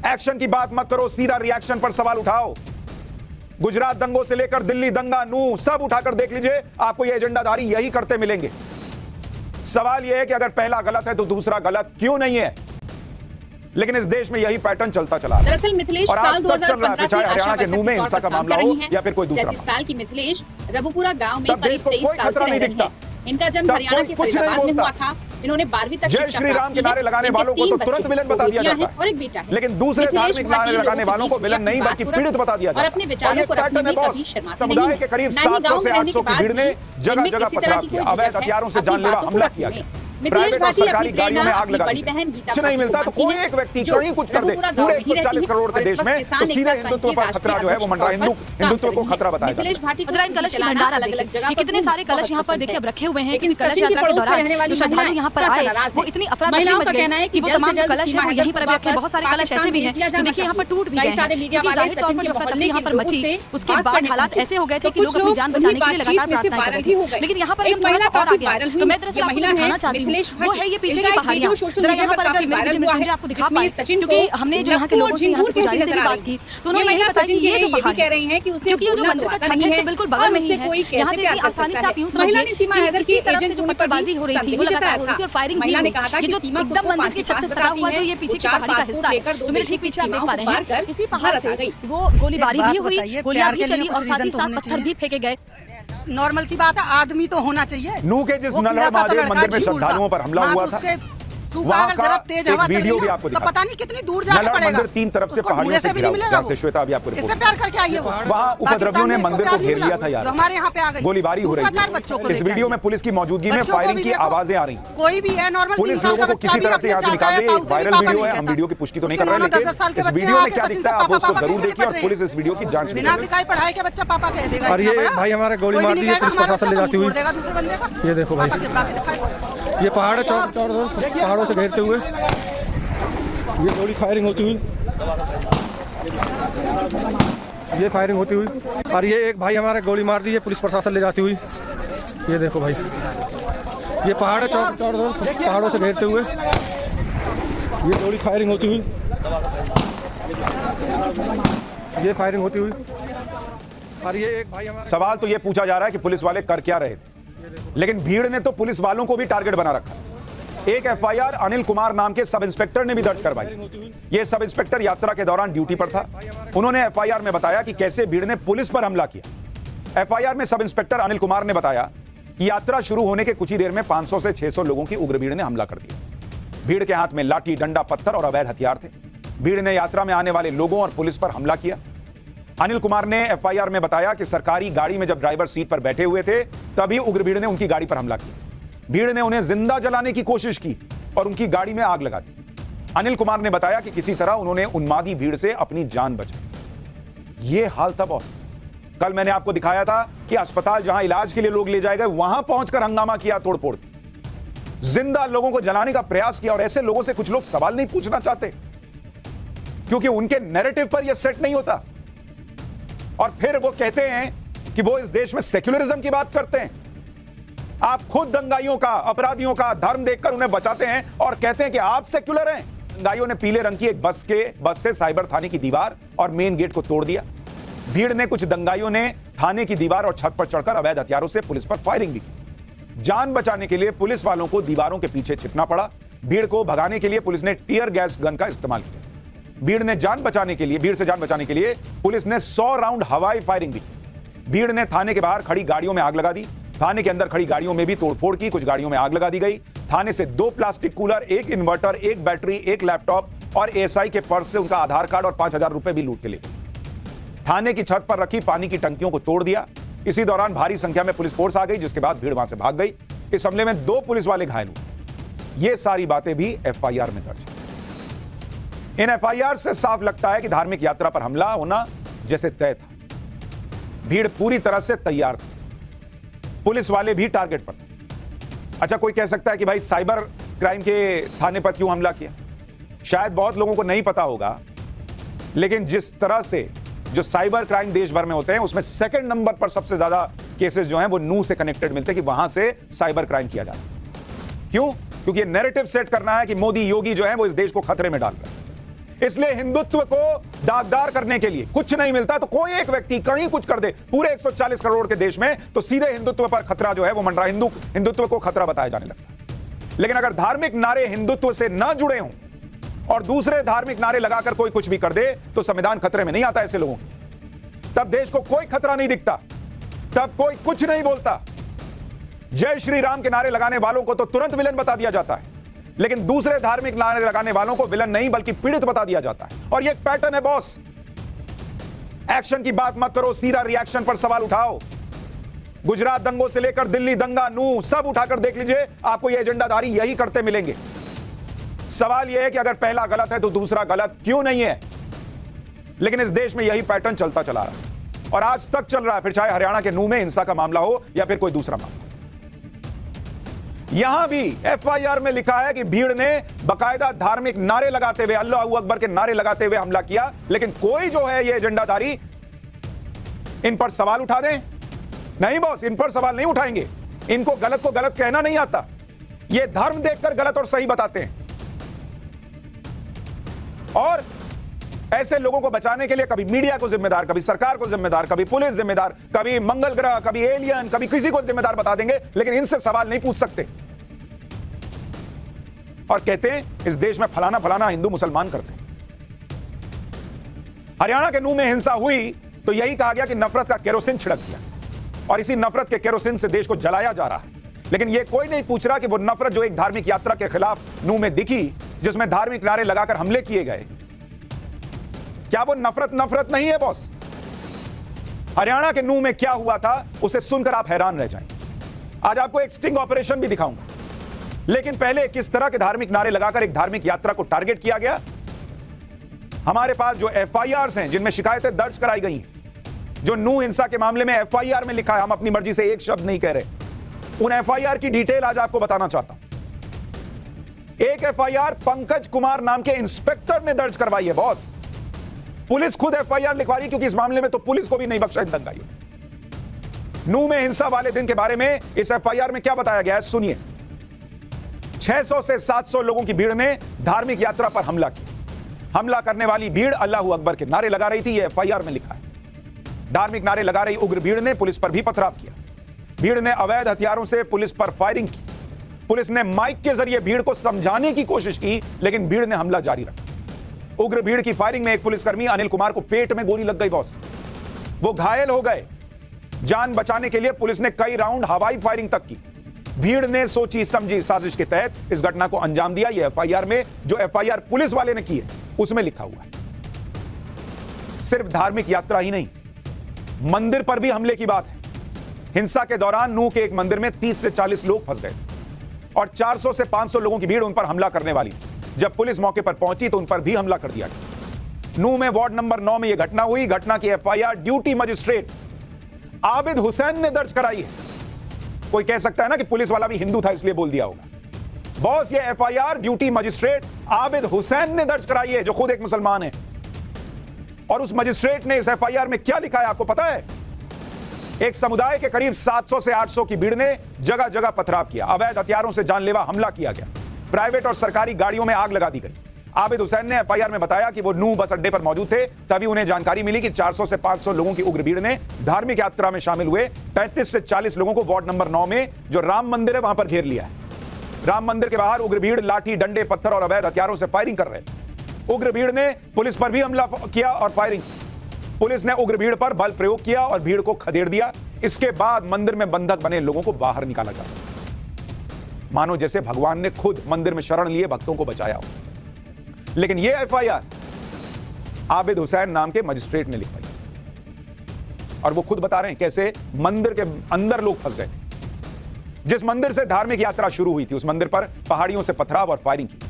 Action की बात मत करो, सीधा रिएक्शन पर सवाल उठाओ। गुजरात दंगों से लेकर दिल्ली दंगा, नू सब उठाकर देख लीजिए, आपको ये एजेंडाधारी यही करते मिलेंगे। सवाल यह है कि अगर पहला गलत है तो दूसरा गलत क्यों नहीं है? लेकिन इस देश में यही पैटर्न चलता चला। दरअसल मिथिलेश साल 2015 से हरियाणा के नू में हिंसा का मामला हो या फिर कोई दूसरा। 37 साल की मिथिलेश रबुपुरा गांव में करीब 23 साल से रह रही हैं। इनका जन्म हरियाणा के फरीदाबाद में हुआ था। इन्होंने 12वीं तक शिक्षा श्री राम के नारे लगाने वालों को तो तुरंत विलन बता दिया जाता है और एक बेटा है। लेकिन दूसरे धार्मिक नारे लगाने वालों को विलन नहीं बल्कि पीड़ित बता दिया जाता है। और अपने विचारों को रखने में कभी शर्माते नहीं। समुदाय के करीब 700 से 800 की भीड़ ने जगह जगह पथराव किया, अवैध हथियारों से जानलेवा हमला किया गया। मिथिलेश भाटी अपनी गाड़ियों में आग लगा बड़ी बहन गीता नहीं मिलता तो कोई एक व्यक्ति कहीं कुछ कर दे पूरे 140 करोड़ के देश में, तो सीधे हिंदुत्व पर खतरा जो है वो मंडरा हिंदुत्व को खतरा बताया जाता है। मिथिलेश भाटी कलश की भंडार अलग-अलग जगह पर कितने सारे कलश यहाँ पर देखिए अब रखे हुए हैं। लेकिन कलश यात्रा के दौरान जो श्रद्धालु यहाँ पर आए वो इतनी अफरा-तफरी मच गई कि वो तमाम कलश है वो यहीं पर रखे। बहुत सारे कलश ऐसे भी हैं जो देखिए यहाँ पर टूट भी गए हैं। जाहिर तौर पर जो अफरा-तफरी यहाँ पर मची उसके बाद हालात ऐसे हो गए थे कि लोग अपनी जान बचाने के लिए लगातार प्रार्थना कर रहे थे। लेकिन यहाँ पर एक महिला और आ गया तो मैं दरअसल आपको दिखाना चाहती हूँ वो है ये पीछे की पहाड़ियां। जरा यहाँ पर अगर मैं आपको दिखा पाए क्योंकि हमने जो यहाँ के लोगों से यहाँ के पुजारी से भी बात की तो उन्होंने यही बताया कि ये जो पहाड़ कह रही हैं कि उसे क्योंकि जो मंदिर का छत है बिल्कुल बगल में ही है। यहाँ से इतनी आसानी से आप यूं समझिए सीमा हैदर की एजेंट जो पत्थरबाजी हो रही थी वो लगातार हो रही थी और फायरिंग भी हुई। ये जो एकदम मंदिर की छत से सटा हुआ जो ये पीछे की पहाड़ी का हिस्सा है तो मेरे ठीक पीछे आप देख पा रहे हैं इसी पहाड़ से वो गोलीबारी भी हुई, गोलियां भी चली और साथ ही साथ पत्थर भी फेंके गए। नॉर्मल सी बात है, आदमी तो होना चाहिए। नू के जिस नलवा महादेव मंदिर में श्रद्धालुओं पर हमला हुआ था वहाँ का एक वीडियो भी आपको दिखा। पता नहीं कितनी दूर जाना पड़ेगा। मंदिर 3 तरफ से पहाड़ियों से घिरा हुआ है। श्वेता अभी आपको रिपोर्ट। इससे प्यार करके आई है वो। वहाँ उपद्रवियों ने मंदिर को घेर लिया था यार। हमारे यहाँ पे आ गई। गोलीबारी हो रही है। इस वीडियो में पुलिस की मौजूदगी में फायरिंग की आवाजें आ रही। कोई भी है नॉर्मल पुलिस लोगों को किसी तरह से यहाँ से निकाल रही है। वायरल वीडियो है, हम वीडियो की पुष्टि तो नहीं कर रहे लेकिन इस वीडियो में क्या दिखता है आप उसको जरूर देखिए और पुलिस इस वीडियो की जांच बिना सिखाए पढ़ाई के बच्चा पापा कह देगा। और ये भाई हमारे गोली मार दी है पुलिस प्रशासन ले जाती हुई। ये देखो भाई ये पहाड़ है पहाड़ों से घेरते हुए ये गोली फायरिंग होती हुई और ये एक भाई हमारे गोली मार दी है पुलिस प्रशासन ले जाती हुई। ये देखो भाई ये पहाड़ है पहाड़ों से घेरते हुए ये गोली फायरिंग होती हुई और ये एक भाई हमारा। सवाल तो ये पूछा जा रहा है कि पुलिस वाले कर क्या रहे थे, लेकिन भीड़ ने तो पुलिस वालों को भी टारगेट बना रखा। एक एफआईआर अनिल कुमार नाम के सब इंस्पेक्टर ने भी दर्ज करवाई। यह सब इंस्पेक्टर यात्रा के दौरान ड्यूटी पर था। उन्होंने एफआईआर में बताया कि कैसे भीड़ ने पुलिस पर हमला किया। एफआईआर में सब इंस्पेक्टर अनिल कुमार ने बताया कि यात्रा शुरू होने के कुछ ही देर में 500 से 600 लोगों की उग्र भीड़ ने हमला कर दिया। भीड़ के हाथ में लाठी, डंडा, पत्थर और अवैध हथियार थे। भीड़ ने यात्रा में आने वाले लोगों और पुलिस पर हमला किया। अनिल कुमार ने एफआईआर में बताया कि सरकारी गाड़ी में जब ड्राइवर सीट पर बैठे हुए थे तभी उग्र भीड़ ने उनकी गाड़ी पर हमला किया। भीड़ ने उन्हें जिंदा जलाने की कोशिश की और उनकी गाड़ी में आग लगा दी। अनिल कुमार ने बताया कि किसी तरह उन्होंने उन्मादी भीड़ से अपनी जान बचाई। यह हाल था बॉस। कल मैंने आपको दिखाया था कि अस्पताल जहां इलाज के लिए लोग ले जाए गए वहां पहुंचकर हंगामा किया, तोड़फोड़ की, जिंदा लोगों को जलाने का प्रयास किया। और ऐसे लोगों से कुछ लोग सवाल नहीं पूछना चाहते क्योंकि उनके नैरेटिव पर यह सेट नहीं होता। और फिर वो कहते हैं कि वो इस देश में सेक्युलरिज्म की बात करते हैं। आप खुद दंगाइयों का, अपराधियों का धर्म देखकर उन्हें बचाते हैं और कहते हैं कि आप सेक्युलर हैं। दंगाइयों ने पीले रंग की एक बस से साइबर थाने की दीवार और मेन गेट को तोड़ दिया। भीड़ ने कुछ दंगाइयों ने थाने की दीवार और छत पर चढ़कर अवैध हथियारों से पुलिस पर फायरिंग भी की। जान बचाने के लिए पुलिस वालों को दीवारों के पीछे छिपना पड़ा। भीड़ को भगाने के लिए पुलिस ने टीयर गैस गन का इस्तेमाल किया। भीड़ से जान बचाने के लिए पुलिस ने 100 राउंड हवाई फायरिंग भी की। भीड़ ने थाने के बाहर खड़ी गाड़ियों में आग लगा दी। थाने के अंदर खड़ी गाड़ियों में भी तोड़फोड़ की। कुछ गाड़ियों में आग लगा दी गई। थाने से 2 plastic cooler, 1 inverter, 1 battery, 1 laptop और एएसआई के पर्स से उनका आधार कार्ड और 5000 रुपए भी लूट के ले गए। थाने की छत पर रखी पानी की टंकियों को तोड़ दिया। इसी दौरान भारी संख्या में पुलिस फोर्स आ गई, जिसके बाद भीड़ वहां से भाग गई। इस हमले में 2 पुलिस वाले घायल हुए। ये सारी बातें भी एफआईआर में दर्ज है। इन एफआईआर से साफ लगता है कि धार्मिक यात्रा पर हमला होना जैसे तय था। भीड़ पूरी तरह से तैयार थी। पुलिस वाले भी टारगेट पर थे। अच्छा, कोई कह सकता है कि भाई साइबर क्राइम के थाने पर क्यों हमला किया? शायद बहुत लोगों को नहीं पता होगा, लेकिन जिस तरह से जो साइबर क्राइम देश भर में होते हैं उसमें सेकंड नंबर पर सबसे ज्यादा केसेस जो हैं वो नू से कनेक्टेड मिलते हैं कि वहां से साइबर क्राइम किया जा रहा है। क्यों? क्योंकि ये नैरेटिव सेट करना है कि मोदी योगी जो है वो इस देश को खतरे में डाल रहे हैं। इसलिए हिंदुत्व को दागदार करने के लिए कुछ नहीं मिलता, तो कोई एक व्यक्ति कहीं कुछ कर दे पूरे 140 करोड़ के देश में, तो सीधे हिंदुत्व पर खतरा जो है वो मंडरा, हिंदुत्व को खतरा बताया जाने लगता। लेकिन अगर धार्मिक नारे हिंदुत्व से ना जुड़े हों और दूसरे धार्मिक नारे लगाकर कोई कुछ भी कर दे, तो संविधान खतरे में नहीं आता ऐसे लोगों की। तब देश को कोई खतरा नहीं दिखता, तब कोई कुछ नहीं बोलता। जय श्री राम के नारे लगाने वालों को तो तुरंत विलन बता दिया जाता है, लेकिन दूसरे धार्मिक नारे लगाने वालों को विलन नहीं बल्कि पीड़ित बता दिया जाता है। और ये एक पैटर्न है बॉस। एक्शन की बात मत करो, सीधा रिएक्शन पर सवाल उठाओ। गुजरात दंगों से लेकर दिल्ली दंगा, नू सब उठाकर देख लीजिए, आपको ये एजेंडाधारी यही करते मिलेंगे। सवाल यह है कि अगर पहला गलत है तो दूसरा गलत क्यों नहीं है? लेकिन इस देश में यही पैटर्न चलता चला रहा है और आज तक चल रहा है, फिर चाहे हरियाणा के नूह में हिंसा का मामला हो या फिर कोई दूसरा मामला। यहां भी एफआईआर में लिखा है कि भीड़ ने बकायदा धार्मिक नारे लगाते हुए, अल्लाह अकबर के नारे लगाते हुए हमला किया। लेकिन कोई जो है ये एजेंडाधारी इन पर सवाल उठा दें? नहीं बॉस, इन पर सवाल नहीं उठाएंगे। इनको गलत को गलत कहना नहीं आता, ये धर्म देखकर गलत और सही बताते हैं। और ऐसे लोगों को बचाने के लिए कभी मीडिया को जिम्मेदार, कभी सरकार को जिम्मेदार, कभी पुलिस जिम्मेदार, कभी मंगल ग्रह, कभी एलियन, कभी किसी को जिम्मेदार बता देंगे, लेकिन इनसे सवाल नहीं पूछ सकते। और कहते हैं इस देश में फलाना फलाना हिंदू मुसलमान करते हैं। हरियाणा के नूह में हिंसा हुई तो यही कहा गया कि नफरत का केरोसिन छिड़क दिया, और इसी नफरत के केरोसिन से देश को जलाया जा रहा है। लेकिन यह कोई नहीं पूछ रहा कि वो नफरत जो एक धार्मिक यात्रा के खिलाफ नूह में दिखी, जिसमें धार्मिक नारे लगाकर हमले किए गए, क्या वो नफरत नहीं है बॉस? हरियाणा के नूह में क्या हुआ था उसे सुनकर आप हैरान रह जाएंगे। आज आपको एक स्टिंग ऑपरेशन भी दिखाऊंगा, लेकिन पहले किस तरह के धार्मिक नारे लगाकर एक धार्मिक यात्रा को टारगेट किया गया। हमारे पास जो एफआईआर्स हैं, जिनमें शिकायतें दर्ज कराई गई हैं, जो नूह हिंसा के मामले में एफआईआर में लिखा है, हम अपनी मर्जी से एक शब्द नहीं कह रहे, उन एफआईआर की डिटेल आज आपको बताना चाहता हूं। एक एफआईआर पंकज कुमार नाम के इंस्पेक्टर ने दर्ज करवाई है बॉस। पुलिस खुद एफआईआर लिखवा रही, क्योंकि इस मामले में तो पुलिस को भी नहीं बख्शा दंगाई। नूह में हिंसा वाले दिन के बारे में इस एफआईआर में क्या बताया गया है, सुनिए। 600 से 700 लोगों की भीड़ ने धार्मिक यात्रा पर हमला किया। हमला करने वाली भीड़ अल्लाह अकबर के नारे लगा रही थी, यह एफआईआर में लिखा है। धार्मिक नारे लगा रही उग्र भीड़ ने पुलिस पर भी पथराव किया। भीड़ ने अवैध हथियारों से पुलिस पर फायरिंग की। पुलिस ने माइक के जरिए भीड़ को समझाने की कोशिश की, लेकिन भीड़ ने हमला जारी रखा। उग्र भीड़ की फायरिंग में एक पुलिसकर्मी अनिल कुमार को पेट में गोली लग गई बॉस, वो घायल हो गए। जान बचाने के लिए पुलिस ने कई राउंड हवाई फायरिंग तक की। भीड़ ने सोची समझी साजिश के तहत इस घटना को अंजाम दिया। यह एफआईआर में, जो एफआईआर पुलिस वाले ने की है, उसमें लिखा हुआ है। सिर्फ धार्मिक यात्रा ही नहीं, मंदिर पर भी हमले की बात है। हिंसा के दौरान नूह के एक मंदिर में 30 से 40 लोग फंस गए और 400 से 500 लोगों की भीड़ उन पर हमला करने वाली थी। जब पुलिस मौके पर पहुंची तो उन पर भी हमला कर दिया गया। नूह में वार्ड नंबर 9 में यह घटना हुई। घटना की FIR duty magistrate Abid Hussain ने दर्ज कराई है। कोई कह सकता है ना कि पुलिस वाला भी हिंदू था इसलिए बोल दिया होगा। बॉस, ये FIR duty magistrate Abid Hussain ने दर्ज कराई है, जो खुद एक मुसलमान है। और उस मजिस्ट्रेट ने इस एफआईआर में क्या लिखा है आपको पता है? एक समुदाय के करीब 700 से 800 की भीड़ ने जगह जगह पथराव किया। अवैध हथियारों से जानलेवा हमला किया गया। प्राइवेट और सरकारी गाड़ियों में आग लगा दी गई। आबिद हुसैन ने एफआईआर में बताया कि वो नूह बस अड्डे पर मौजूद थे, तभी उन्हें जानकारी मिली कि 400 से 500 लोगों की उग्र भीड़ ने धार्मिक यात्रा में शामिल हुए 35 से 40 लोगों को वार्ड नंबर 9 में, जो राम मंदिर है, वहां पर घेर लिया है। राम मंदिर के बाहर उग्र भीड़ लाठी, डंडे, पत्थर और अवैध हथियारों से फायरिंग कर रहे थे। उग्र भीड़ ने पुलिस पर भी हमला किया और फायरिंग की। पुलिस ने उग्र भीड़ पर बल प्रयोग किया और भीड़ को खदेड़ दिया। इसके बाद मंदिर में बंधक बने लोगों को बाहर निकाला जा सका, मानो जैसे भगवान ने खुद मंदिर में शरण लिए भक्तों को बचाया हो। लेकिन यह एफआईआर आबिद हुसैन नाम के मजिस्ट्रेट ने लिखवाई और वो खुद बता रहे हैं कैसे मंदिर के अंदर लोग फंस गए थे। जिस मंदिर से धार्मिक यात्रा शुरू हुई थी, उस मंदिर पर पहाड़ियों से पथराव और फायरिंग की।